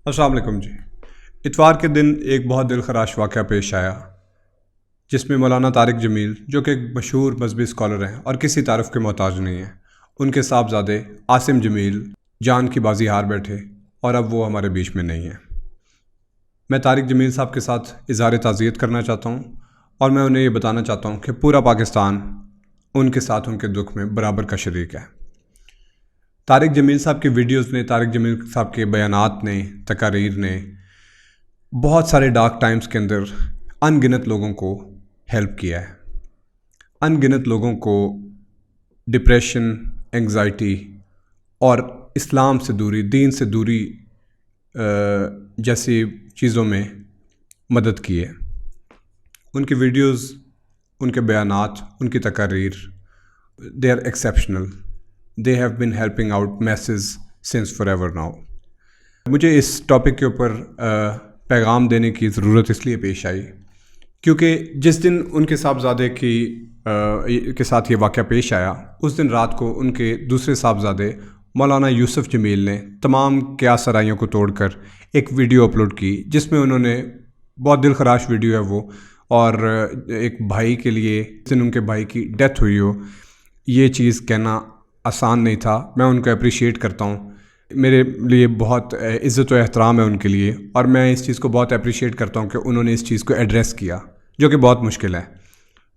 अस्सलाम वालेकुम जी। इतवार के दिन एक बहुत दिलखराश वाक़या पेश आया जिसमें मौलाना तारिक जमील, जो कि एक मशहूर मजहबी स्कॉलर हैं और किसी तारीफ़ के मोहताज नहीं हैं, उनके साहबजादे आसिम जमील जान की बाजी हार बैठे और अब वो हमारे बीच में नहीं हैं। मैं तारिक जमील साहब के साथ इज़हार ताज़ियत करना चाहता हूँ और मैं उन्हें ये बताना चाहता हूँ कि पूरा पाकिस्तान उनके साथ उनके दुख में बराबर का शरीक है। तारिक जमील साहब की वीडियोस ने, तारिक जमील साहब के बयानात ने, तकारीर ने बहुत सारे डार्क टाइम्स के अंदर अनगिनत लोगों को हेल्प किया है। अनगिनत लोगों को डिप्रेशन, एंग्जाइटी और इस्लाम से दूरी, दीन से दूरी जैसी चीज़ों में मदद की है। उनकी वीडियोस, उनके बयानात, उनकी तकारीर, they are exceptional. They have been helping out masses since forever now. मुझे इस टॉपिक के ऊपर पैगाम देने की ज़रूरत इसलिए पेश आई क्योंकि जिस दिन उनके साहबजादे के साथ ये वाक़या पेश आया, उस दिन रात को उनके दूसरे साहबजादे मौलाना यूसुफ जमील ने तमाम क़यास सराइयों को तोड़कर एक वीडियो अपलोड की, जिसमें उन्होंने, बहुत दिलखराश वीडियो है वो, और एक भाई के लिए, जिस दिन उनके भाई की डेथ हुई हो, ये चीज़ कहना आसान नहीं था। मैं उनको अप्रिशिएट करता हूँ, मेरे लिए बहुत इज़्ज़त व एहतराम है उनके लिए, और मैं इस चीज़ को बहुत अप्रिशिएट करता हूँ कि उन्होंने इस चीज़ को एड्रेस किया, जो कि बहुत मुश्किल है।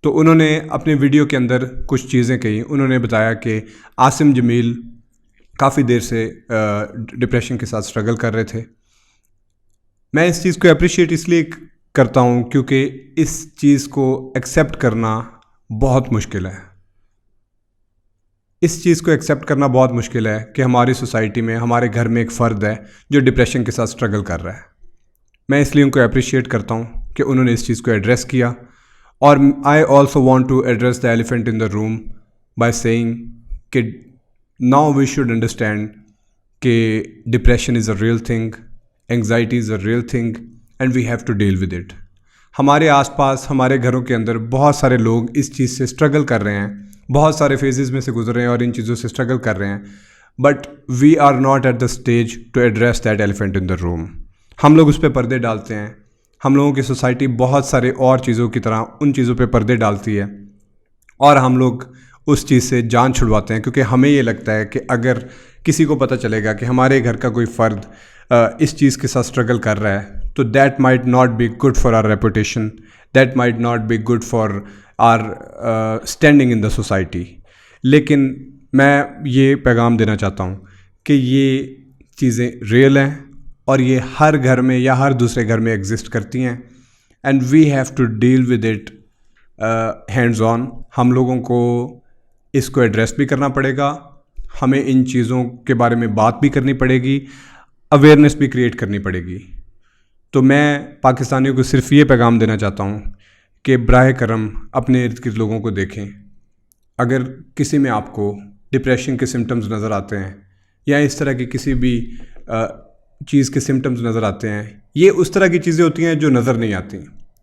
तो उन्होंने अपने वीडियो के अंदर कुछ चीज़ें कही। उन्होंने बताया कि आसिम जमील काफ़ी देर से डिप्रेशन के साथ स्ट्रगल कर रहे थे। मैं इस चीज़ को अप्रिशिएट इसलिए करता हूँ क्योंकि इस चीज़ को एक्सेप्ट करना बहुत मुश्किल है। इस चीज़ को एक्सेप्ट करना बहुत मुश्किल है कि हमारी सोसाइटी में, हमारे घर में एक फ़र्द है जो डिप्रेशन के साथ स्ट्रगल कर रहा है। मैं इसलिए उनको अप्रिशिएट करता हूँ कि उन्होंने इस चीज़ को एड्रेस किया। और I also want to address the elephant in the room by saying कि नाउ वी शुड अंडरस्टैंड कि depression is a real thing, anxiety is a real thing, and we have to deal with it. हमारे आसपास, हमारे घरों के अंदर बहुत सारे लोग इस चीज़ से स्ट्रगल कर रहे हैं, बहुत सारे फेजेस में से गुजर रहे हैं और इन चीज़ों से स्ट्रगल कर रहे हैं, but we are not at the stage to address that elephant in the room. हम लोग उस पर पर्दे डालते हैं। हम लोगों की सोसाइटी बहुत सारे और चीज़ों की तरह उन चीज़ों पे पर्दे डालती है और हम लोग उस चीज़ से जान छुड़वाते हैं, क्योंकि हमें ये लगता है कि अगर किसी को पता चलेगा कि हमारे घर का कोई फ़र्द इस चीज़ के साथ स्ट्रगल कर रहा है, तो that might not be good for our reputation, that might not be good for our standing in the society. लेकिन मैं ये पैगाम देना चाहता हूँ कि ये चीज़ें रियल हैं और ये हर घर में या हर दूसरे घर में एग्जिस्ट करती हैं, and we have to deal with it hands on. हम लोगों को इसको एड्रेस भी करना पड़ेगा, हमें इन चीज़ों के बारे में बात भी करनी पड़ेगी, अवेयरनेस भी क्रिएट करनी पड़ेगी। तो मैं पाकिस्तानियों को सिर्फ ये पैगाम देना चाहता हूँ कि बराह करम अपने इर्द गिर्द लोगों को देखें। अगर किसी में आपको डिप्रेशन के सिम्टम्स नज़र आते हैं या इस तरह की किसी भी चीज़ के सिम्टम्स नज़र आते हैं, ये उस तरह की चीज़ें होती हैं जो नज़र नहीं आती।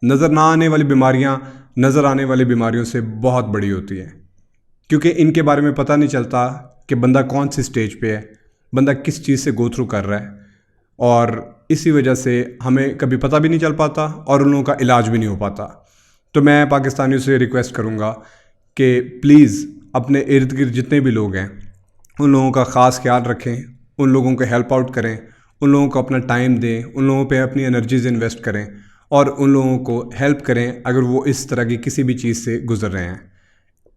नज़र ना आने वाली बीमारियाँ नज़र आने वाली बीमारियों से बहुत बड़ी होती हैं, क्योंकि इनके बारे में पता नहीं चलता कि बंदा कौन सी स्टेज पे है, बंदा किस चीज़ से गो थ्रू कर रहा है, और इसी वजह से हमें कभी पता भी नहीं चल पाता और उन लोगों का इलाज भी नहीं हो पाता। तो मैं पाकिस्तानियों से रिक्वेस्ट करूँगा कि प्लीज़ अपने इर्द गिर्द जितने भी लोग हैं उन लोगों का ख़ास ख्याल रखें, उन लोगों को हेल्प आउट करें, उन लोगों को अपना टाइम दें, उन लोगों पे अपनी एनर्जीज इन्वेस्ट करें और उन लोगों को हेल्प करें अगर वो इस तरह की किसी भी चीज़ से गुजर रहे हैं।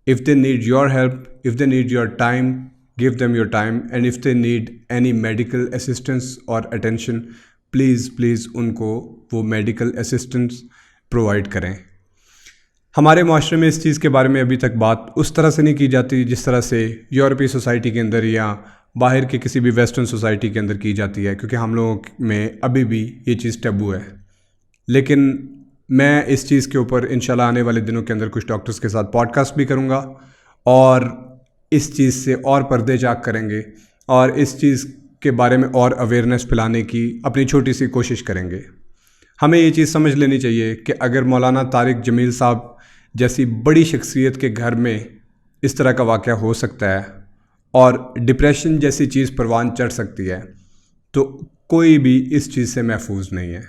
If they need your help, if they need your time, give them your time, and if they need any medical assistance और अटेंशन, प्लीज़ उनको वो मेडिकल असिस्टेंस प्रोवाइड करें। हमारे माशरे में इस चीज़ के बारे में अभी तक बात उस तरह से नहीं की जाती जिस तरह से यूरोपीय सोसाइटी के अंदर या बाहर के किसी भी वेस्टर्न सोसाइटी के अंदर की जाती है, क्योंकि हम लोगों में अभी भी ये चीज़ टैबू है। लेकिन मैं इस चीज़ के ऊपर इंशाल्लाह आने वाले दिनों के अंदर कुछ डॉक्टर्स के साथ पॉडकास्ट भी करूँगा और इस चीज़ से और पर्दे झाँक करेंगे और इस चीज़ के बारे में और अवेयरनेस फैलाने की अपनी छोटी सी कोशिश करेंगे। हमें ये चीज़ समझ लेनी चाहिए कि अगर मौलाना तारिक जमील साहब जैसी बड़ी शख्सियत के घर में इस तरह का वाक़या हो सकता है और डिप्रेशन जैसी चीज़ परवान चढ़ सकती है, तो कोई भी इस चीज़ से महफूज नहीं है।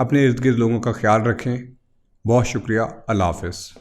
अपने इर्द गिर्द लोगों का ख्याल रखें। बहुत शुक्रिया। अल्लाह हाफ़िज़।